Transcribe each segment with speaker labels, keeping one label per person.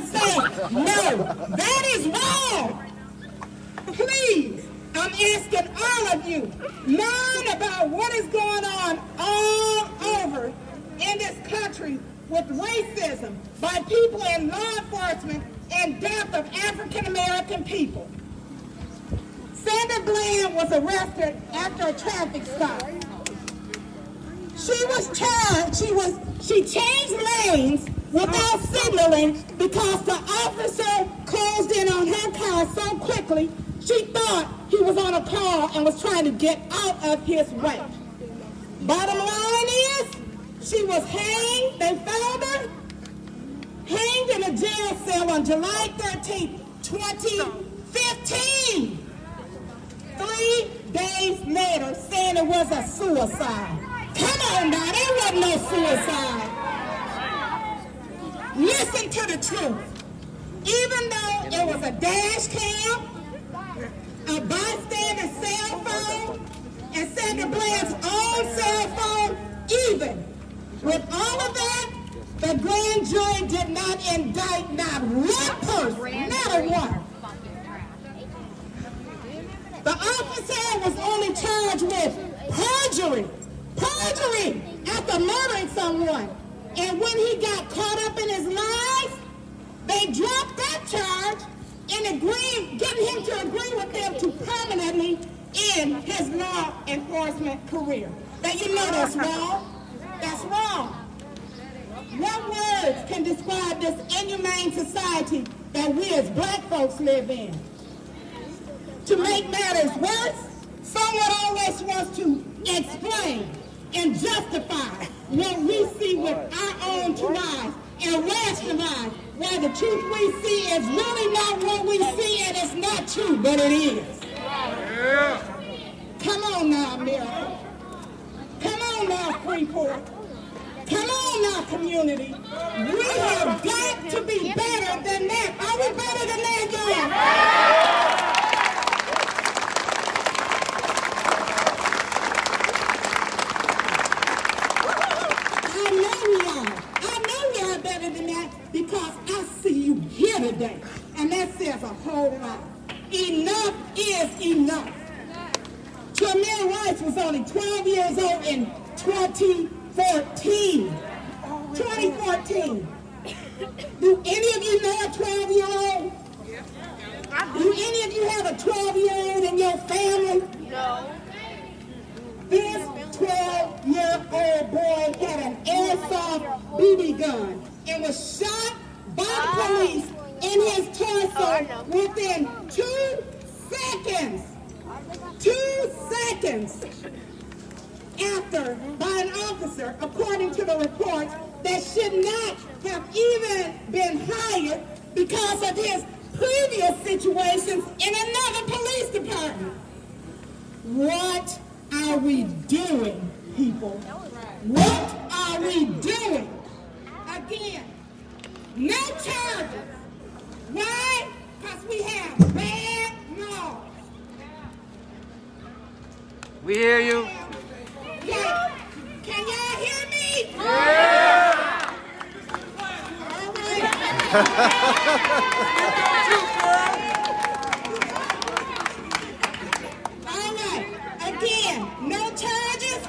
Speaker 1: and say, no, that is wrong. Please, I'm asking all of you, learn about what is going on all over in this country with racism by people in law enforcement and death of African American people. Sandra Bland was arrested after a traffic stop. She was charged, she changed lanes without signaling because the officer closed in on her car so quickly, she thought he was on a call and was trying to get out of his way. Bottom line is, she was hanged, they found her, hanged in a jail cell on July 13, 2015. 3 days later, saying it was a suicide. Come on now, there wasn't no suicide. Listen to the truth. Even though it was a dash cam, a bystander's cell phone, and Sandra Bland's own cell phone, even with all of that, the grand jury did not indict not one person, not a one. The officer was only charged with perjury after murdering someone. And when he got caught up in his lies, they dropped that charge and getting him to agree with them to permanently end his law enforcement career. Now you know that's wrong. That's wrong. What words can describe this inhumane society that we as black folks live in? To make matters worse, someone always wants to explain and justify what we see with our own two eyes and rationalize why the truth we see is really not what we see and it's not true, but it is. Yeah. Come on now, America. Come on now, Freeport. Come on now, community. We have got to be better than that. Are we better than that, y'all? Because I see you here today, and that says a whole lot. Enough is enough. Tremere Rice was only 12 years old in 2014. 2014. Do any of you know a 12-year-old? Do any of you have a 12-year-old in your family? No. This 12-year-old boy had an airsoft BB gun and was shot by the police in his torso within 2 seconds. 2 seconds after by an officer, according to the reports, that should not have even been hired because of his previous situations in another police department. What are we doing, people? What are we doing? Again, no charges. Why? Because we have bad laws.
Speaker 2: We hear you.
Speaker 1: Can y'all hear me?
Speaker 2: Yeah!
Speaker 1: All right. All right. Again, no charges.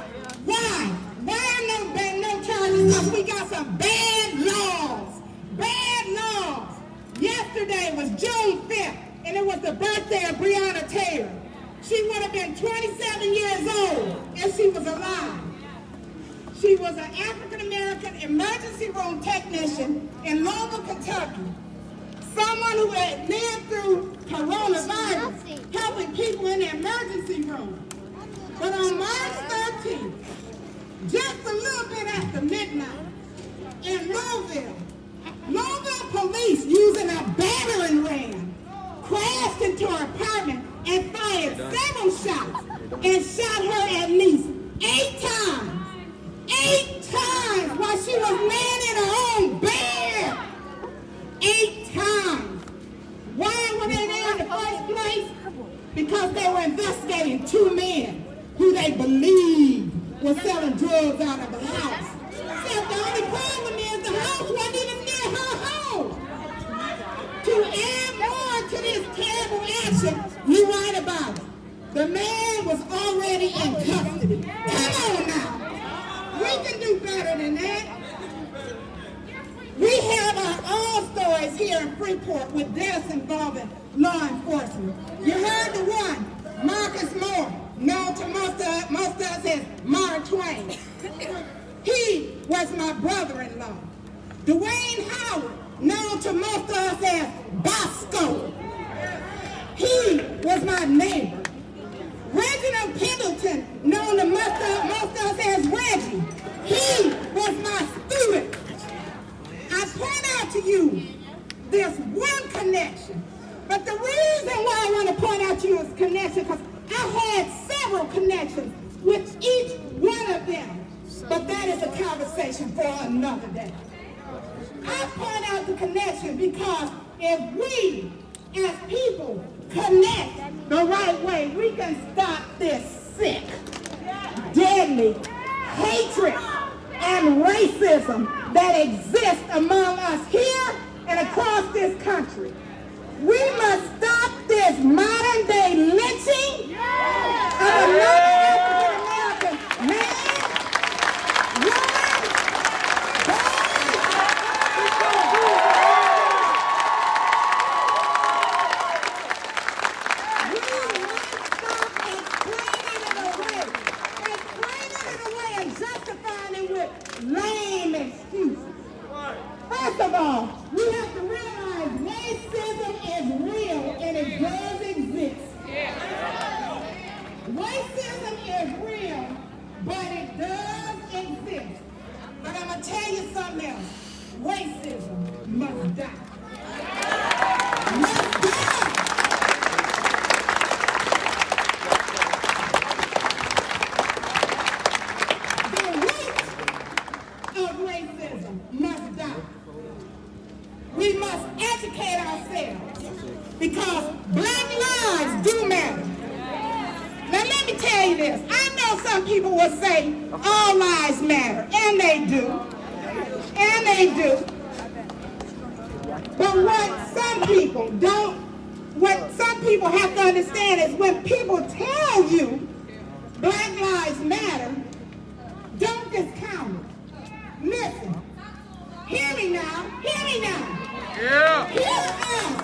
Speaker 1: Why? Why no charges? Because we got some bad laws. Bad laws. Yesterday was June 5th, and it was the birthday of Breonna Taylor. She would have been 27 years old if she was alive. She was an African-American emergency room technician in Louisville, Kentucky. Someone who had lived through coronavirus, helping people in the emergency room. But on March 13th, just a little bit after midnight, in Louisville police using a battering ram crashed into her apartment and fired several shots and shot her at least 8 times. 8 times while she was laying in her own bed. 8 times. Why were they there in the first place? Because they were investigating 2 men who they believed were selling drugs out of the house. Except the only problem is the house wasn't even near her home. Bishop, you're right about it. The man was already in custody. Come on now. We can do better than that. We have our own stories here in Freeport with deaths involving law enforcement. You heard the one, Marcus Moore, known to most of us as Mark Twain. He was my brother-in-law. Dwayne Howard, known to most of us as Bosco. He was my neighbor. Reginald Pendleton, known to most of us as Reggie. He was my student. I point out to you, there's one connection. But the reason why I want to point out to you is connection, because I had several connections with each one of them. But that is a conversation for another day. I point out the connection because if we, as people, connect the right way, we can stop this sick, deadly hatred and racism that exists among us here and across this country. We must stop this modern day lynching of another African American man, woman, lame excuses. First of all, we have to realize racism is real and it does exist. Racism is real, but it does exist. But I'm going to tell you something else. Racism must die. Must die. We must educate ourselves because black lives do matter. Now let me tell you this. I know some people will say all lives matter, and they do. And they do. But what some people have to understand is when people tell you black lives matter, don't discount it. Listen. Hear me now. Hear me now.
Speaker 2: Yeah.
Speaker 1: Hear us.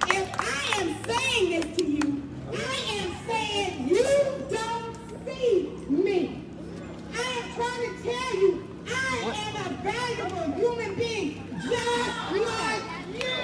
Speaker 1: If I am saying this to you, I am saying you don't see me. I am trying to tell you I am a valuable human being just like you.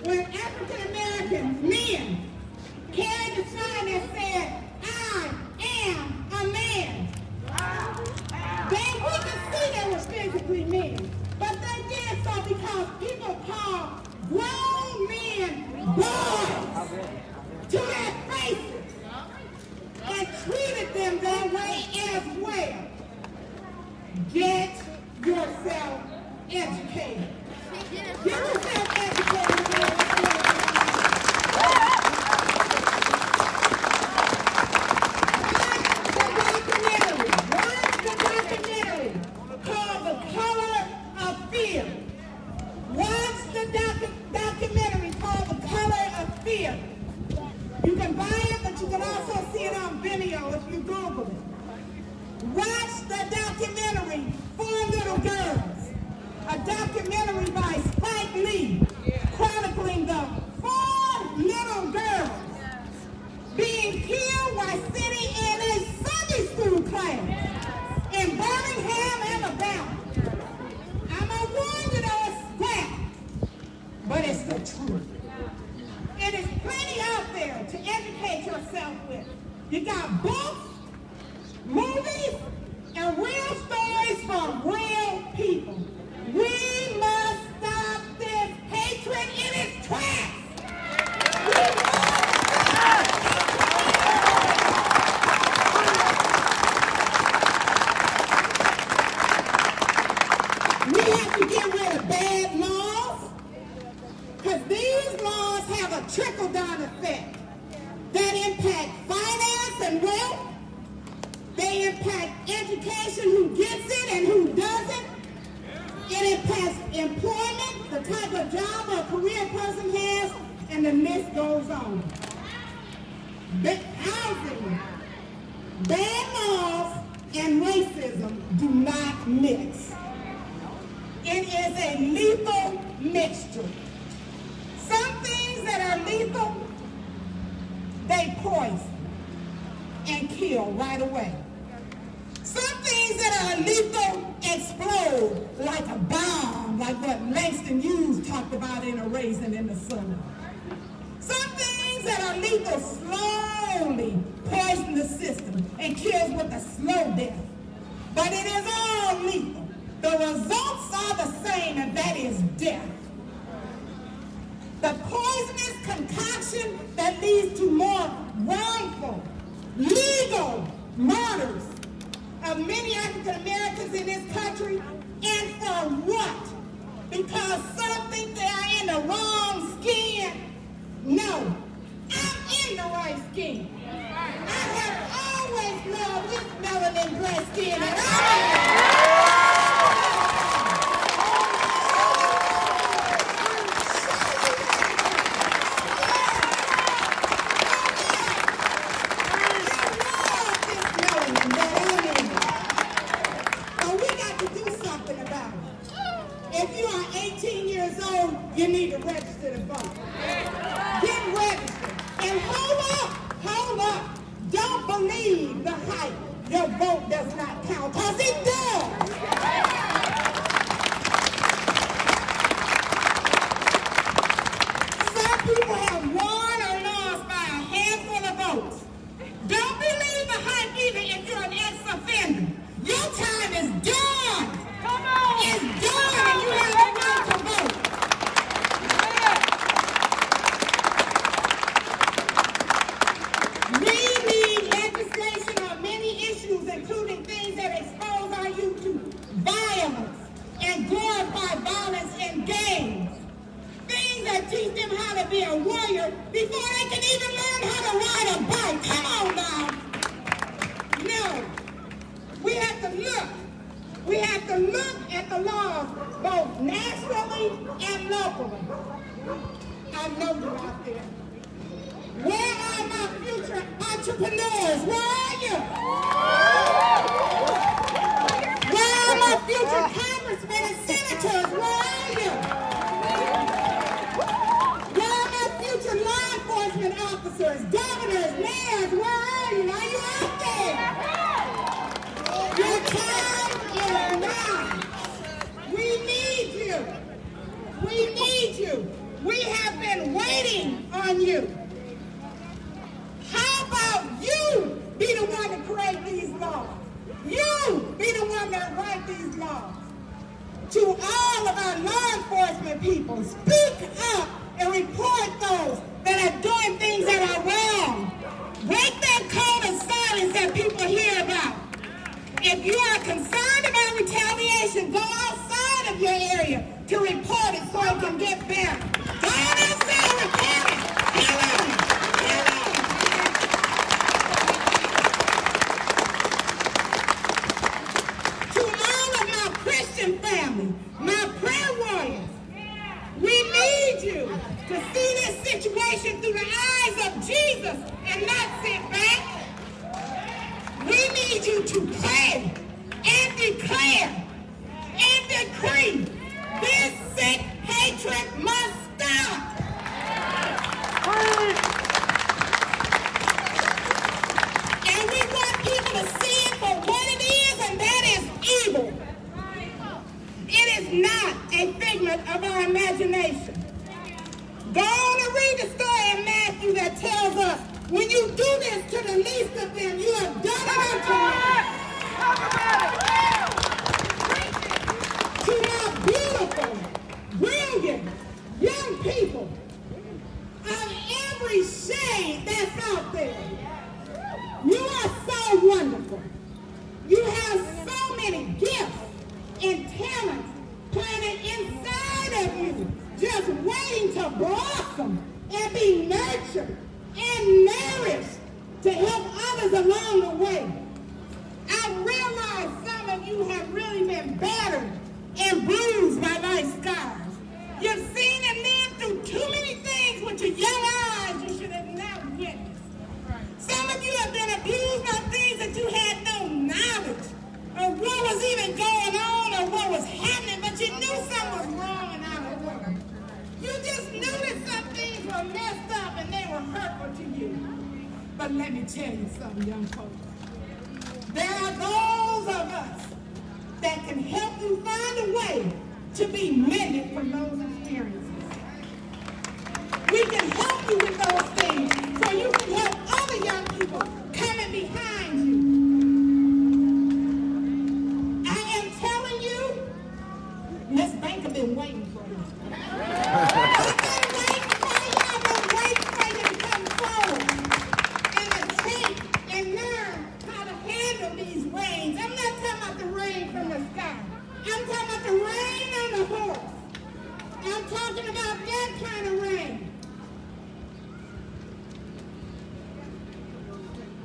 Speaker 1: When African American men carried the sign that said, I am a man, we could see they were physically men, but they did so because people called grown men boys to their faces and treated them that way as well. Get yourself educated. Get yourself educated. Watch the documentary called The Color of Fear. Watch the documentary called The Color of Fear. You can buy it, but you can also see it on Vimeo if you Google it. Watch the documentary, Four Little Girls. A documentary by Spike Lee chronicling the 4 little girls being killed while sitting in a Sunday school class in Birmingham, Alabama. I'm going to warn you though, it's sad, but it's the truth. It is plenty out there to educate yourself with. You got books, movies, and real stories from real people. We must stop this hatred in its tracks. We must stop. effect that impact finance and wealth. They impact education, who gets it and who doesn't. It impacts employment, the type of job or career a person has, and the list goes on. Housing, bad laws, and racism do not mix. It is a lethal mixture. Some things that are lethal, they poison and kill right away. Some things that are lethal explode like a bomb, like what Langston Hughes talked about in A Raisin in the Sun. Some things that are lethal slowly poison the system and kills with a slow death. But it is all lethal. The results are the same, and that is death. The poisonous concoction that leads to more wrongful, legal murders of many African Americans in this country, and for what? Because some think they are in the wrong skin. No, I'm in the right skin. I have always loved this melanin dressed skin, and you need to register to vote. Get registered. And hold up. Don't believe the hype. Your vote does not count, because it does. Some people have won or lost by a handful of votes. Don't believe the hype either if you're an ex-offender. Your time is done. Come on. It's done, and you have the right to vote. Including things that expose our youth to violence and glorify violence in games. Things that teach them how to be a warrior before they can even learn how to ride a bike. Come on now. No. We have to look. We have to look at the laws both nationally and locally. I know you're out there. Where are my future entrepreneurs? Where are you? Where are my future congressmen and senators? Where are you? Where are my future law enforcement officers, governors, mayors? Where are you? Are you out there? Your time is now. We need you. We need you. We have been waiting on you. How about you be the one to create these laws? You be the one that write these laws. To all of our law enforcement people, speak up and report those that are doing things that are wrong. Break that code of silence that people hear about. If you are concerned about retaliation, go outside of your area to report it so it can get better. Go outside and report it. Family, my prayer warriors, we need you to see this situation through the eyes of Jesus and not sit back. We need you to pray and declare and decree this sick hatred must stop. And we want people to see it for what it is, and that is evil. It is not a figment of our imagination. Go on and read the story in Matthew that tells us, when you do this to the least of them, you have done it unto me. To our beautiful, brilliant, young people of every shade that's out there, you are so wonderful. You have so many gifts and talents planted inside of you, just waiting to blossom and be nurtured. in marriage to help others along the way. I realize some of you have really been battered and bruised by life scars. You've seen and lived through too many things with your young eyes you should have not witnessed. Some of you have been abused by things that you had no knowledge of what was even going on or what was happening, but you knew something was wrong and out of order. You just knew that some things were messed up and they were hurtful to you. But let me tell you something, young folks. There are those of us that can help you find a way to be mended from those experiences. We can help you with those things so you can help other young people coming behind you. I am telling you, Miss Baker been waiting for you. I've been waiting for you. I've been waiting for you to come forward and to take and learn how to handle these rains. I'm not talking about the rain from the sky. I'm talking about the rain on the horse. I'm talking about that kind of rain.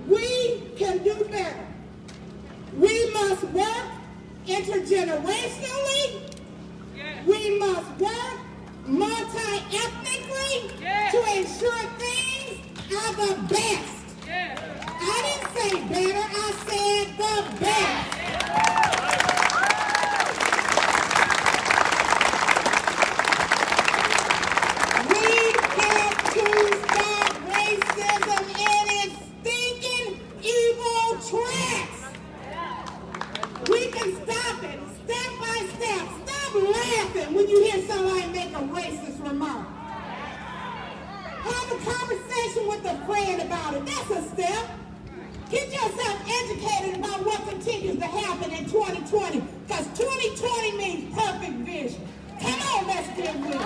Speaker 1: We can do better. We must work intergenerationally. We must work multi-ethnically to ensure things are the best. I didn't say better, I said the best. We have to stop racism in its stinking evil tracks. We can stop it step by step. Stop laughing when you hear somebody make a racist remark. Have a conversation with a friend about it. That's a step. Get yourself educated about what continues to happen in 2020, because 2020 means perfect vision. Come on, let's get with it.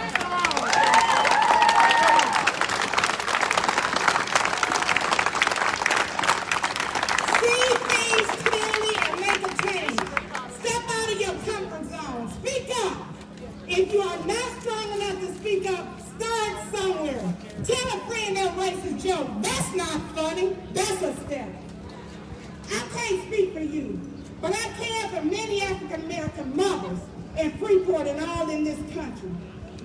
Speaker 1: See things clearly and make a change. Step out of your comfort zone. Speak up. If you are not strong enough to speak up, start somewhere. Tell a friend that racist joke. That's not funny. That's a step. I can't speak for you, but I care for many African-American mothers in Freeport and all in this country.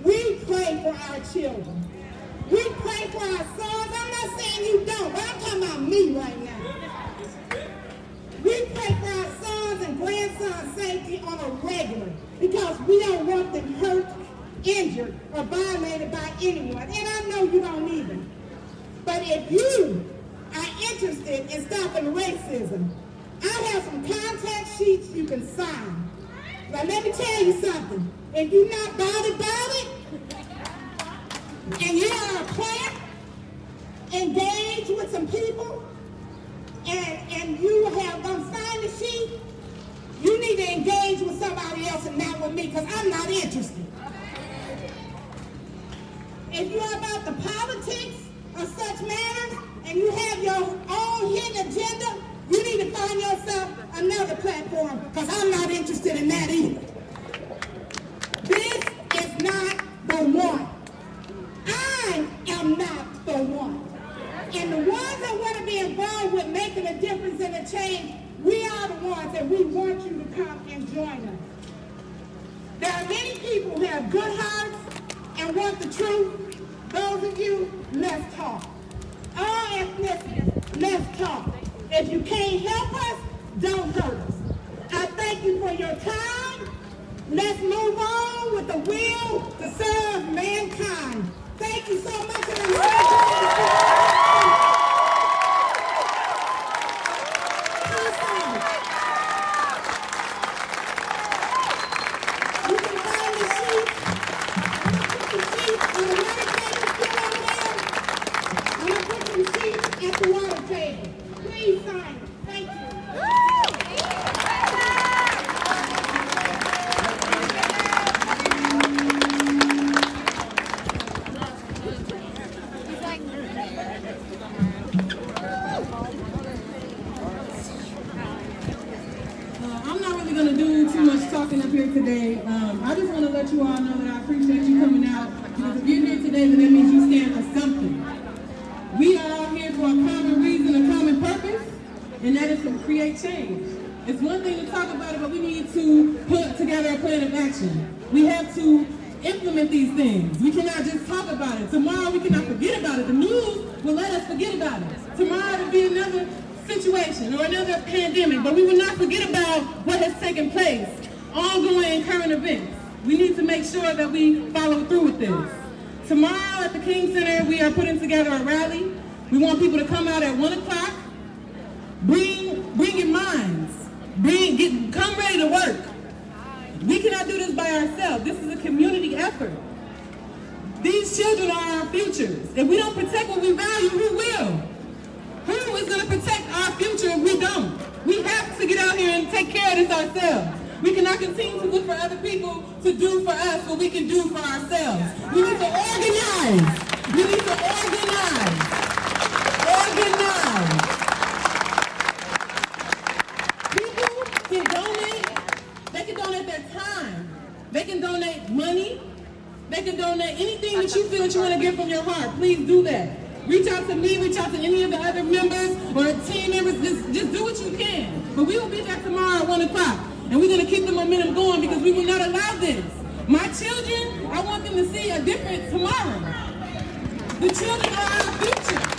Speaker 1: We pray for our children. We pray for our sons. I'm not saying you don't, but I'm talking about me right now. We pray for our sons and grandsons' safety on a regular because we don't want them hurt, injured, or violated by anyone. And I know you don't either. But if you are interested in stopping racism, I have some contact sheets you can sign. Now let me tell you something. If you're not bothered by it, and you are a plant, engaged with some people, and you have them sign the sheet, you need to engage with somebody else and not with me, because I'm not interested. If you're about the politics of such matters, and you have your own hidden agenda, you need to find yourself another platform, because I'm not interested in that either. This is not the one. I am not the one. And the ones that want to be involved with making a difference and a change, we are the ones that we want you to come and join us. There are many people who have good hearts and want the truth. Those of you, let's talk. All ethnicities, let's talk. If you can't help us, don't hurt us. I thank you for your time. Let's move on with the will to serve mankind. Thank you so much. And you can find the sheet. The sheet on the water table still over there. I'm going to put the sheet at the water table. Please sign it. Thank you.
Speaker 3: I'm not really going to do too much talking up here today. I just want to let you all know that I appreciate you coming out. Because if you're here today, then that means you stand for something. We all out here for a common reason, a common purpose, and that is to create change. It's one thing to talk about it, but we need to put together a plan of action. We have to implement these things. We cannot just talk about it. Tomorrow we cannot forget about it. The news will let us forget about it. Tomorrow will be another situation or another pandemic, but we will not forget about what has taken place, ongoing current events. We need to make sure that we follow through with this. Tomorrow at the King Center, we are putting together a rally. We want people to come out at 1 o'clock. Bring your minds. Come ready to work. We cannot do this by ourselves. This is a community effort. These children are our futures. If we don't protect what we value, who will? Who is going to protect our future if we don't? We have to get out here and take care of this ourselves. We cannot continue to look for other people to do for us what we can do for ourselves. We need to organize. We need to organize. Organize. People can donate. They can donate their time. They can donate money. They can donate anything that you feel that you want to give from your heart. Please do that. Reach out to me, reach out to any of the other members or team members. Just do what you can. But we will be there tomorrow at 1 o'clock. And we're going to keep the momentum going because we will not allow this. My children, I want them to see a different tomorrow. The children are our future.